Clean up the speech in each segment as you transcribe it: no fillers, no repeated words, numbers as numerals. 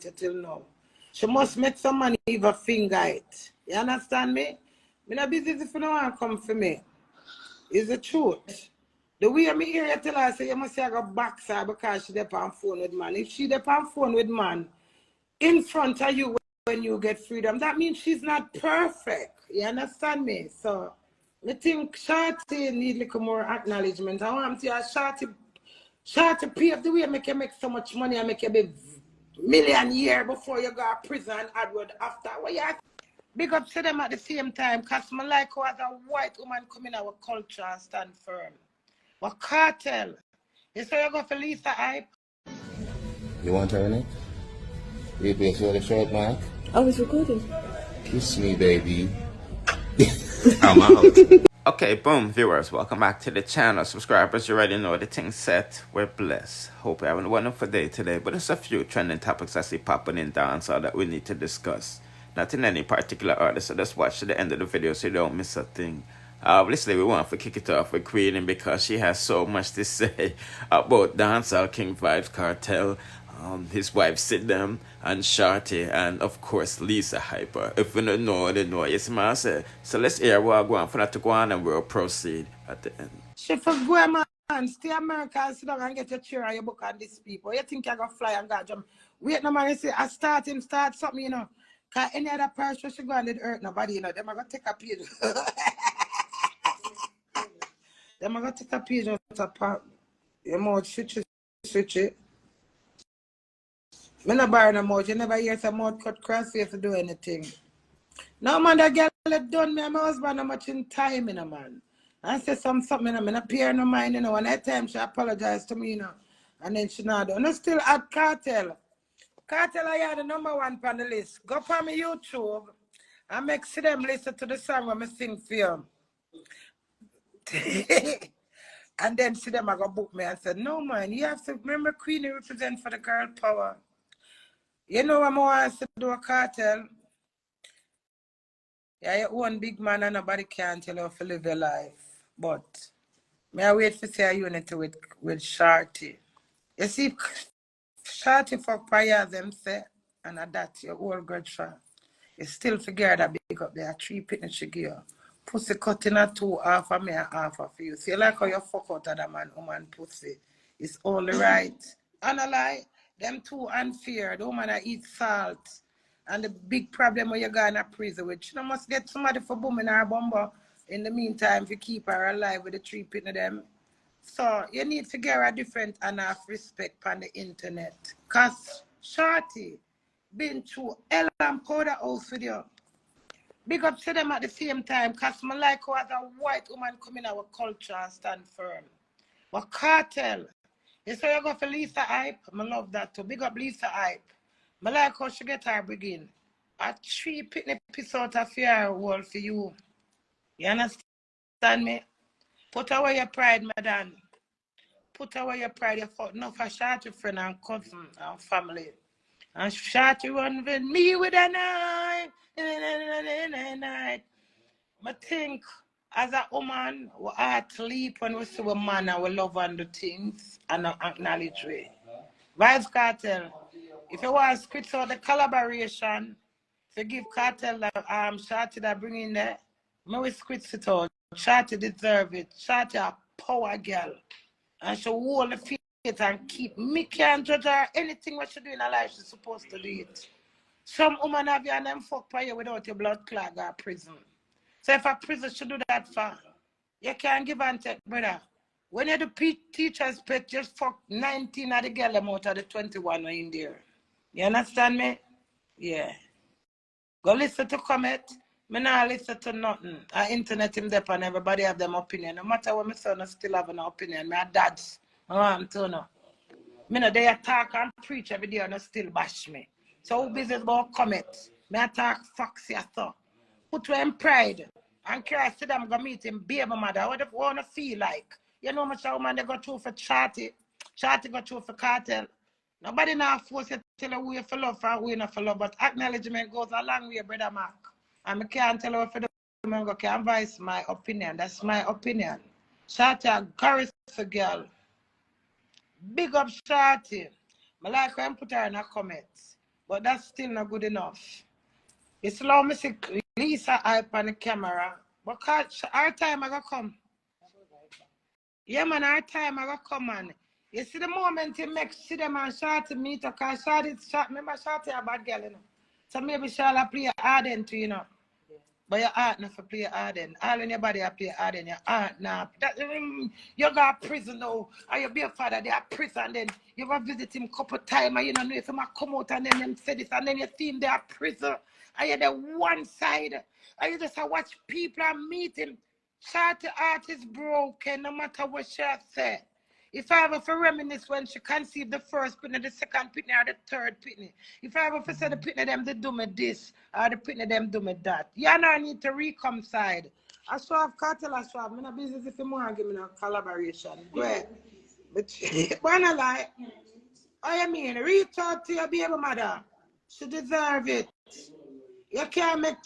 it till now. She must make some money if a finger it. You understand me? I'm not busy if you don't want to come for me. It's the truth. The way I hear you tell her, say you must say I got box her because she dey on phone with man. If she dey on phone with man in front of you when you get freedom, that means she's not perfect. You understand me? So I think Shorty need a little more acknowledgement. I want to see Shorty pave the way, make you make so much money and make you be million year before you go to prison and Edward after. Well, yeah. Big up to them at the same time, because I like how as a white woman come in our culture and stand firm. What cartel? You say you go for Lisa hype? You want her in it? You been for the short mark? I was recording. Kiss me, baby. I'm out. Okay, boom, viewers, welcome back to the channel. Subscribers, you already know the thing's set. We're blessed. Hope you're having a wonderful day today. But there's a few trending topics I see popping in dancehall that we need to discuss. Not in any particular order, so just watch to the end of the video so you don't miss a thing. Obviously, we want to kick it off with Queenie because she has so much to say about dancehall king Vybz Kartel, his wife Sidem, and Shorty, and of course Lisa Hyper. If you don't know, they know. Yes, man. So let's hear what I want for that to go on, and we'll proceed at the end. She for go, man. Stay America and sit down and get your chair and your book on these people. You think you're going to fly and go jump? Wait, no man, you say, I start something, you know. Because any other person should go and it hurt nobody, you know. They're going to take a page. They're going to take a page out of your mouth, switch it. I never borrow no mouth. You never hear some mouth cut cross you to do anything. No, man, that girl had done me and my husband how much in time, you know, man. I said something, you know, I'm not pay no mind, you know. And that time she apologized to me, you know. And then she not done. No, still at Kartel. Kartel, I had the #1 on the list. Go on my YouTube and make see them listen to the song when I sing for you. And then see them I go book me and said, no man, you have to remember Queenie represent for the girl power. You know what I want to do a Kartel? Yeah, you own big man and nobody can tell you how to live your life. But may I wait for say a unity with Shorty. You see, Shorty fuck fire them say, and that your whole good shot. You still figure that big up there, 3 penny she give you. Pussy cutting a 2 half of me and half of you. See, like how you fuck out of the man, woman pussy. It's only right. And I lie, them too unfair. The woman that eat salt. And the big problem when you go in a prison with, you must get somebody for booming her bumper. In the meantime, if you keep her alive with the 3 penny them. So you need to get a different enough respect on the internet. Because Shorty been through hell and powder house with you. Big up to them at the same time, because I like how as a white woman come in our culture and stand firm. What Kartel? You say you go for Lisa hype? I love that too. Big up Lisa hype. I like how she get her begin. A 3 penny piece out of your wall for you. You understand me? Put away your pride, madam. Put away your pride. You fought enough for Shorty friend and cousin and family. And Shorty run with me with a knife. I think as a woman, we are sleep when we see a man and we love and do things and acknowledge it. Vybz Kartel, if you want to script out the collaboration, if you give Kartel the Shorty that bring in there, may we script it out. Shorty deserve it. Shorty a power girl. And she hold the faith and keep me can't judge her anything what she do in her life, she's supposed to do it. Some woman have you and them fuck for you without your blood clog or prison. So if a prison should do that for, you can't give and take, brother. When you do teacher's pet, just fuck 19 of the girl out of the 21 in there. You understand me? Yeah. Go listen to comment. Me not listen to nothing. Our internet him there and everybody have them opinion. No matter what my son still have an opinion. My dad's I'm to know. Me know they talk and preach every day and still bash me. So who business about comment? Me attack foxy I thought. Put her in pride. And care see them go meet him baby mother. What do you want to feel like? You know how much a woman they go through for Shorty. Shorty go through for Kartel. Nobody now force you to tell her who you for love or who you not for love. But acknowledgement goes a long way, brother Mark. And I can't tell her for the woman go can't voice my opinion. That's my opinion. Shorty a chorus girl. Big up Shorty. I like when put her in the comments. But that's still not good enough. It's allow me to Lisa hype on the camera. But our time I go come. Yeah, man, our time I go come, man. You see the moment you make Sidem and Shorty meet, because remember Shorty a bad girl, you know. So maybe she'll play ardent too, you know. But your heart not for play ardent. All in your body I play ardent, your heart now. You go to prison now, or you be a father, they are prison, then you go visit him couple times, and you don't know if he might come out and then them say this, and then you see him they are prison, and you're the one side, and you just watch people and meet him. Shorty heart is broken, no matter what she say. If I ever for reminisce when she conceived the first pitney, the second pitney, or the third pitney. If I ever for say the pitney them they do me this, or the pitney them do me that. You know I need to reconcile. I saw have cartel, I saw have. I'm not business if you want to give me a collaboration. Go ahead. But when I like, I mean, reach out to your baby mother. She deserve it. You can't make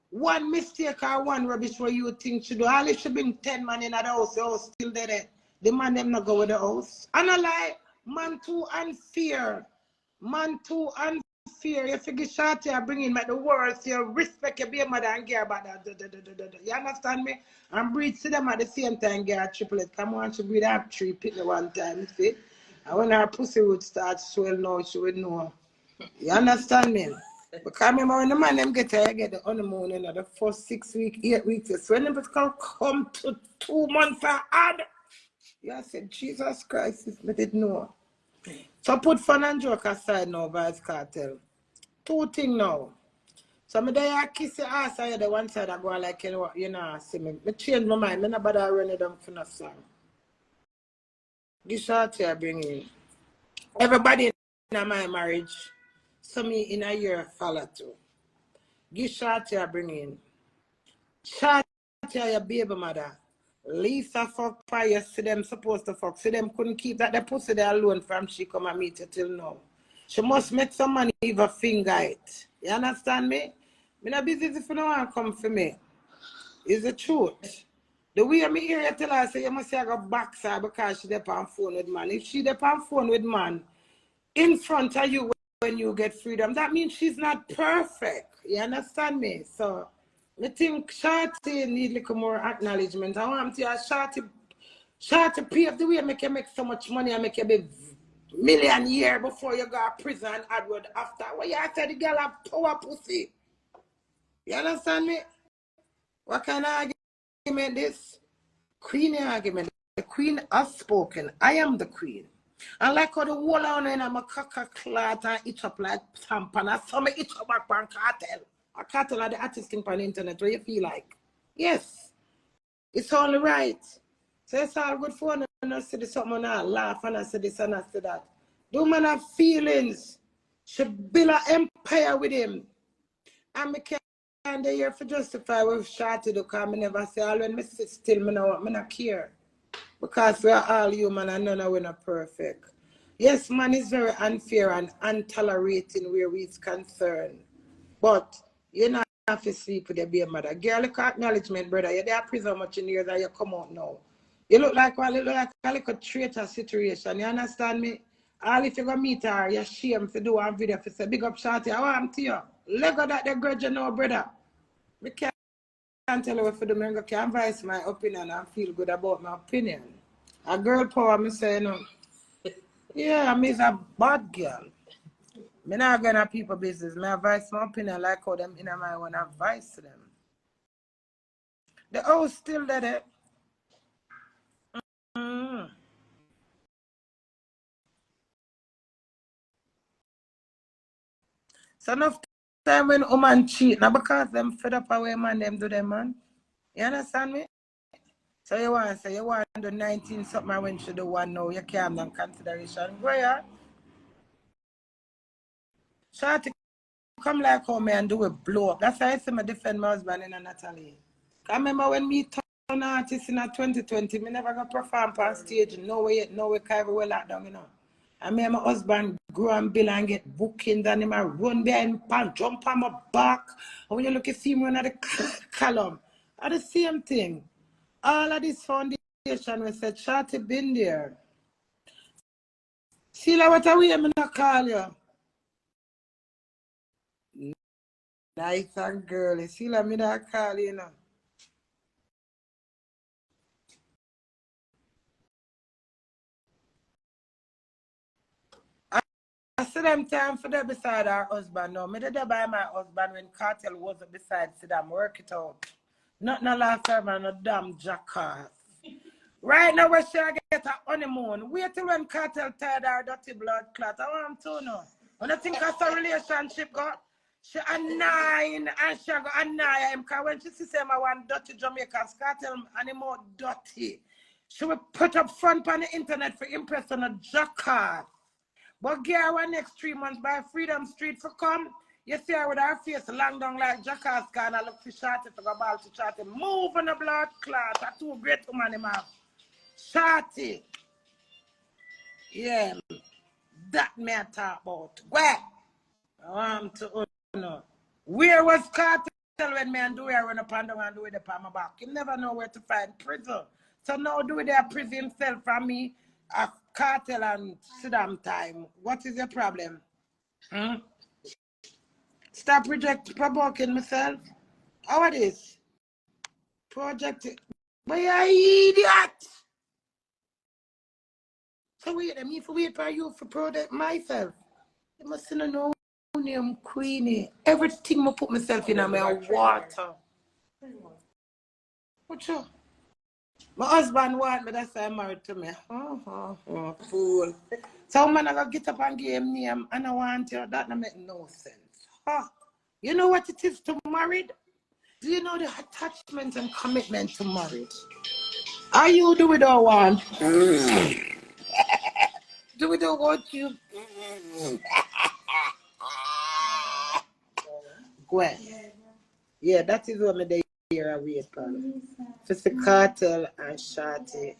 one mistake or one rubbish where you think she do. All if she bring 10 man in the house, the house still there. The man them not go with the house. And I like, man too unfair. Man too unfair. You figure Shorty are bringing back the world, so you respect your baby mother and care about that. You understand me? And breed to them at the same time, get a triplet. Come on, she breed up 3 pitney one time, you see? And when her pussy would start swell now, she would know. You understand me? Because remember when the man them get the honeymoon in the first 6 weeks, 8 weeks, it's when them come to 2 months and add. Yeah, I said, Jesus Christ, if me did know. So put fun and joke aside now, Vybz Kartel. 2 things now. So me there kiss your ass and the one side I go like, you know, see me. Me change my mind. Me not bother running them for no song. This Shorty I bring in. Everybody in my marriage, so me in a year follow too. This Shorty I bring in. Shorty your baby mother. Lisa fuck prior, see them supposed to fuck. See them couldn't keep that the pussy there alone from she come and meet you till now. She must make some money if a finger it. You understand me? Me not busy if you don't want to come for me. It's the truth. The way me hear you tell her say you must say I go box her because she dey on phone with man. If she dey on phone with man in front of you when you get freedom, that means she's not perfect. You understand me? So I think Shorty need a little more acknowledgement. I want to Shorty pave the way make you make so much money and make you be million year before you go to prison and Edward after. Well, you said the girl have power pussy. You understand me? What kind of argument this? Queenie argument. The queen has spoken. I am the queen. And like how the whole on and I'm a clot and itch up like tampon. I saw me itch up back on cartel. A cartel are the artist thing on the internet. What you feel like? Yes. It's only right. So it's all good for and I say this something and I laugh and I say this and I say that. The woman have feelings. She build an empire with him. And me can't be here for justify with Shorty because I never say all when me sit still, me not care. Because we are all human and none of us are perfect. Yes, man is very unfair and untolerating where we is concerned. But you not have to sleep with your baby mother. Girl, look at acknowledgement, brother. You're there prison much in years and you come out now. You look like a traitor situation. You understand me? All if you go meet her, you're ashamed to do one video for say, big up Shorty, I want to you. Lego that the grudge you know, brother. We can't tell you what for the man, I can voice my opinion and feel good about my opinion. A girl power, me say, no. Yeah, I'm a bad girl. I'm not going to people business. I voice my opinion like how them in my own advice to them. The house still there. So enough time when woman cheat, now because them fed up away man, them do them man. You understand me? So you want to say you want to do 19 something when she do one now, you can't have consideration. Go ahead. Shorty come like home and do a blow up. That's why I say I defend my husband in a Natalie. I remember when me turn artist in 2020, me never got perform on stage. No way, everywhere locked down, you know. I mean, my husband grow and bill and get bookings and him run behind pan, jump on my back. And when you look at him run at the column, are the same thing. All of this foundation we said, Shorty been there. See like what a way I'm not call you. nice and girly. See, let me that call you know. I said them time for them beside our husband. No, me did that by my husband when Cartel wasn't beside Sidem. Work it out. Not no last time and no damn jackass. Right now we should get a honeymoon. Wait till when Cartel tired our dirty blood clot. I want to know. When I think that's a relationship got, she annoying and she go annoy him because when she see him I want dirty Jamaicans, Cartel and him more dirty. She will put up front on the internet for impress on a jackass. But girl, when next 3 months by Freedom Street for come, you see her with her face long down like jackass can I look for Shorty for go ball to Shorty. Move on the blood clot. That's two great woman him have. Shorty. Yeah, that me I talk about. Where? I want to know. Where was Cartel when me and do I run up and down and do it upon my back? You never know where to find prison. So now do their prison himself from me. A Cartel and Sidem time. What is your problem? Hmm? Stop provoking myself. How it is? Project. But you're an idiot. So wait, I mean for wait for you for project myself. You must know name Queenie. Everything I put myself in my water. What you? My husband want me, that's why I'm married to me. Fool. So man I gotta get up and give him name and I want you. That don't make no sense. You know what it is to married? Do you know the attachment and commitment to marriage? Are you do it or want? Do it or want you? Gwen. Yeah, that is what me dey hear a wait for. For Cartel and Shorty.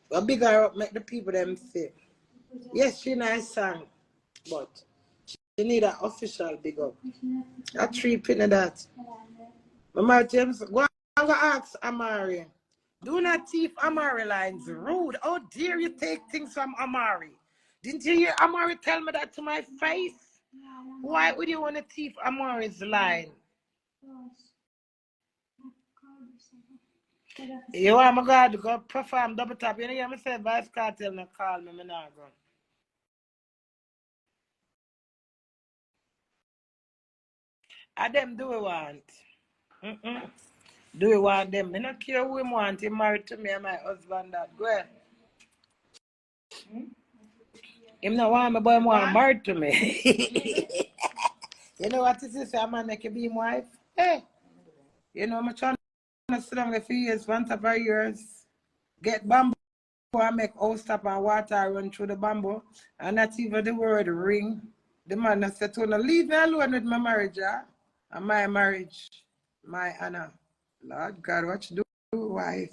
But big her up, make the people them say. Yes, she nice song, but she need an official big up. A 3 penny that. Mama James, go and ask Amari. Do not thief Amari lines. Rude. How dare you take things from Amari? Didn't you hear Amari tell me that to my face? Why would you want to thief Amari's line? You want my God to go perform double tap. You know, hear me say Vybz Kartel no call me, me not go. I them do we want. Do we want them? I don't care who him want. He married to me and my husband that. Go ahead. Him not want me, but him want married to me. You know what it is? I'm going to make you be my wife. Hey. You know, I'm trying to sit down a few years, once a few years. Get bamboo. I make house stop and water run through the bamboo. And not even the word ring. The man said to me, leave me alone with my marriage, yeah? And my marriage, my honor. Lord God, what you do, wife?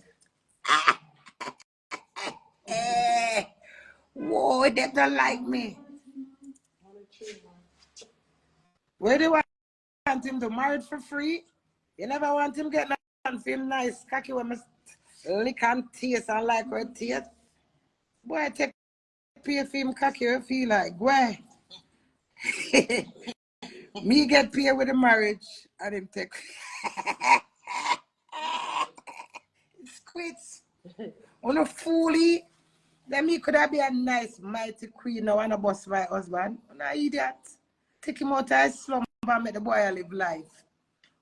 Whoa, they don't like me. Where do you want him to marry for free? You never want him get nothing for him nice, cocky when I lick and taste and like where it taste. Boy, take pay for him cocky if feel like, why? Me get paid with the marriage and him take. It's quits. On a foolie. Then me could have be a nice, mighty queen now and a boss my husband. I'm not idiot. Take him out of his slump and make the boy live life.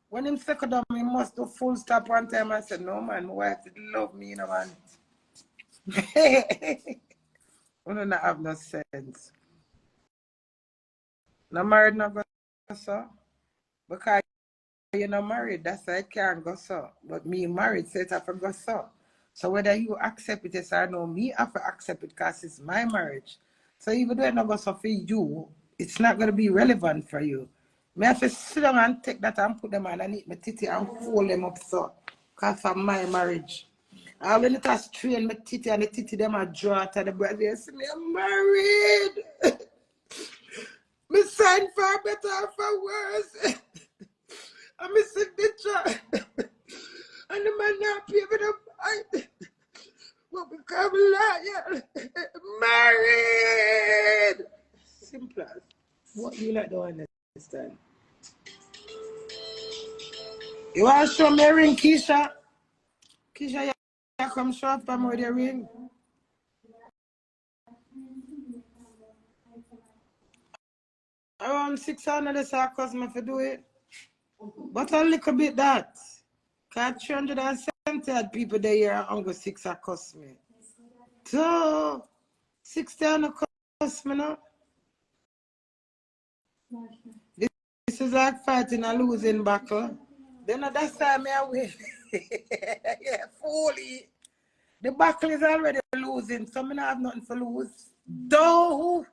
When him second up, he must do full stop one time. I said, no man, my wife did love me, you know, man. We don't have no sense. No married, no go so. Because you're not married, that's why it can't go so. But me married, so it have to go so. So whether you accept it yes or no, me have to accept it because it's my marriage. So even though it not go so for you, it's not going to be relevant for you. Me have to sit down and take that and put them on and eat my titty and fold them up so. Because of my marriage. And when it has strain my titty and the titty them a draw to the breath, they say me I'm married. Me sign for better or for worse. And my signature. And the man not pay me the what become liar. Married. Simple as. What you like don't understand? You want to show me a ring, Keisha? Keisha, you come show up for me with your ring. Around 600 is our customer for do it. But a little bit that. Because 370 people there here are under 6 are cost me. So 60 on cost me now. This is like fighting a losing battle. Then that's time I win. Yeah, fully. The battle is already losing, so I don't have nothing to lose. Though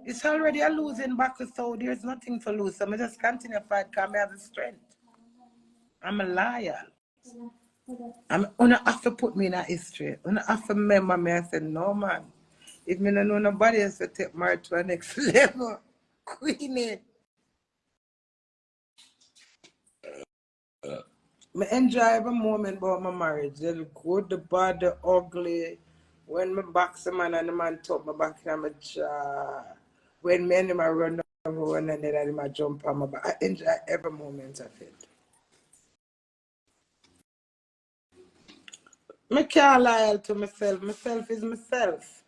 it's already a losing battle, so there's nothing to lose. So I just continue to fight because I have the strength. I'm a liar. I'm gonna have to put me in a history. I'm gonna have to remember me and say, no man. If me don't know nobody else to take me to the next level, Queenie. I enjoy every moment about my marriage. The good, the bad, the ugly. When I box a man and the man top my back in my jaw. When me and him run over one and then I jump on my back. I enjoy every moment of it. I can't lie to myself. Myself is myself.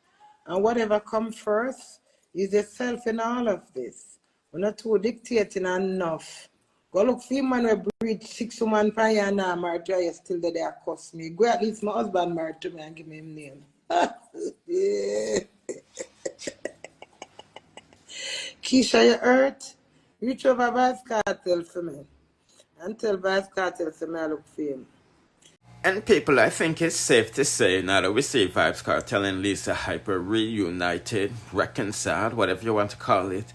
And whatever comes first is yourself in all of this. We're not too dictating enough. Go look for man who breed 6 women per year now, married to you still there, they cost me. Go at least my husband married to me and give me him name. Yeah. Keisha, you hurt? Reach over Vybz Kartel for me. And tell Vybz Kartel for me I look for him. And people, I think it's safe to say now that we see Vybz Kartel and Lisa Hyper reunited, reconciled, whatever you want to call it.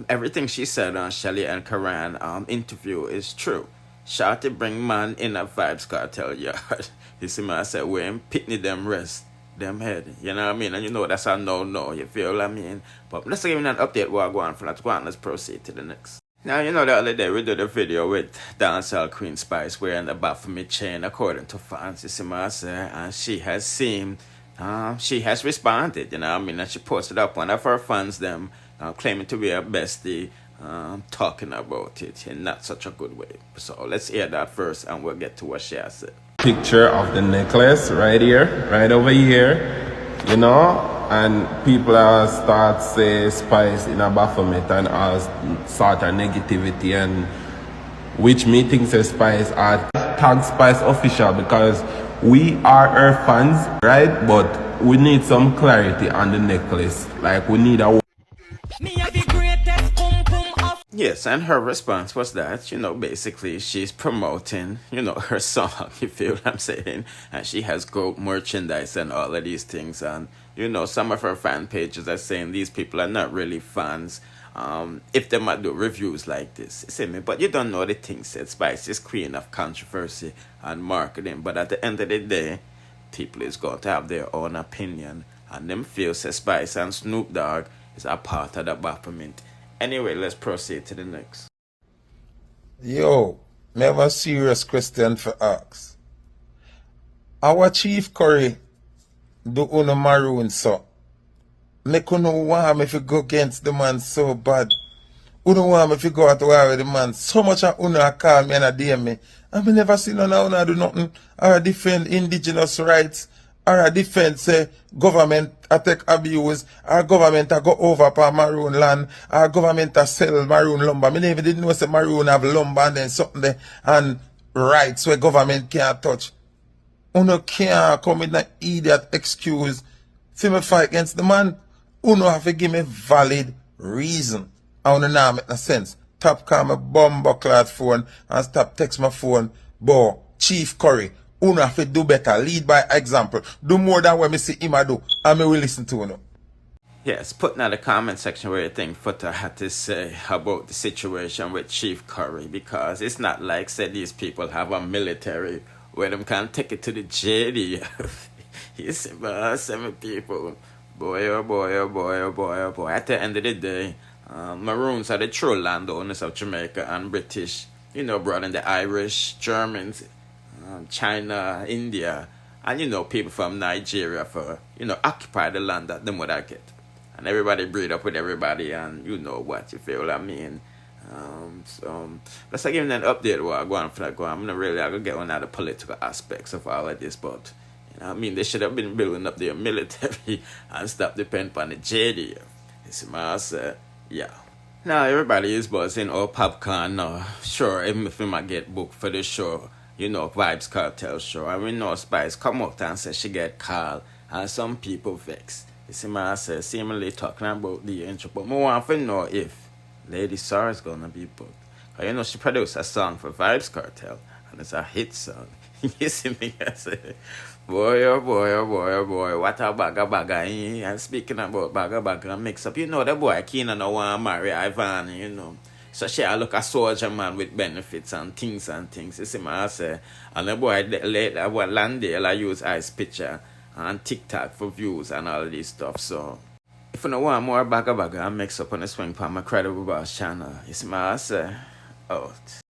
Everything she said on Shelly and Karan interview is true. Shorty bring man in a Vybz Kartel yard. You see me, I said, we ain't pitney them rest, them head. You know what I mean? And you know that's a no-no, you feel what I mean? But let's give me an update what I go on for that. Go on, let's proceed to the next. Now, you know the other day we did a video with Dancehall Queen Spice wearing the Baphomet chain according to fans, you see me, I say, and she has seen, she has responded, you know what I mean? And she posted up one of her fans, them, claiming to be her bestie, talking about it in not such a good way. So let's hear that first and we'll get to what she has said. Picture of the necklace right here, right over here, you know, and people start say Spice in a Baphomet and all sort of negativity, and which me thinks a Spice are tag Spice official because we are her fans, right? But we need some clarity on the necklace, like we need a Yes, and her response was that, you know, basically she's promoting, you know, her song, you feel what I'm saying? And she has gold merchandise and all of these things. And, you know, some of her fan pages are saying these people are not really fans. If they might do reviews like this, you see me? But you don't know the thing said Spice is queen of controversy and marketing. But at the end of the day, people is going to have their own opinion. And them feel say Spice and Snoop Dogg is a part of the Baphomet. Anyway, let's proceed to the next. Yo, me have a serious question for ask. Our Chief Curry do uno maroon so. Me couldn't want me if you go against the man so bad. Uno want me if you go out war with the man. So much of uno call me and a DM me. And me never see none of uno do nothing or defend indigenous rights. Or a defense say government attack abuse, our government a go over for maroon land, our government a sell maroon lumber. Me never didn't know say maroon have lumber and then something there and rights where government can't touch. Uno can't come with an idiot excuse for me fight against the man. Uno have to give me valid reason. I wanna now make no sense. Top call my bumbuckler phone and stop text my phone. Bo, Chief Curry. Uno have to do better, lead by example. Do more than what me see him do, and me will listen to Uno. Yes, put in the comment section where you think Foota had to say about the situation with Chief Curry, because it's not like said these people have a military where them can take it to the JDF. You see, but 7 people, boy, oh boy, oh boy, oh boy, oh boy. At the end of the day, Maroons are the true landowners of Jamaica and British, you know, brought in the Irish, Germans, China, India, and, you know, people from Nigeria for, you know, occupy the land that them would I get. And everybody breed up with everybody, and you know what, you feel what I mean? Let's give him an update what I'm going for that. I'm not really I gonna get on out of political aspects of all of this, but you know, I mean they should have been building up their military and stop depending on the JD. You see my answer? Yeah. Now everybody is buzzing POPCAAN now. Sure, even if we might get booked for the show, you know, Vybz Kartel show. And we know Spice come out and say she get called and some people vex. You see my answer, seemingly talking about the intro. But I want to know if Lady Sarah's gonna be booked. Cause you know she produced a song for Vybz Kartel and it's a hit song. You see me I say, boy oh boy oh boy oh boy, what a bagga eh? And speaking about bagga mix up, you know the boy Keenan no want to marry Ivan, you know. So she look a soldier man with benefits and things. You see me I say, and the boy later what Landale I use Ice Picture and TikTok for views and all this stuff. So if you don't want more bagga and mix up on the swing pan my Credible Boss channel, you see me I say, out.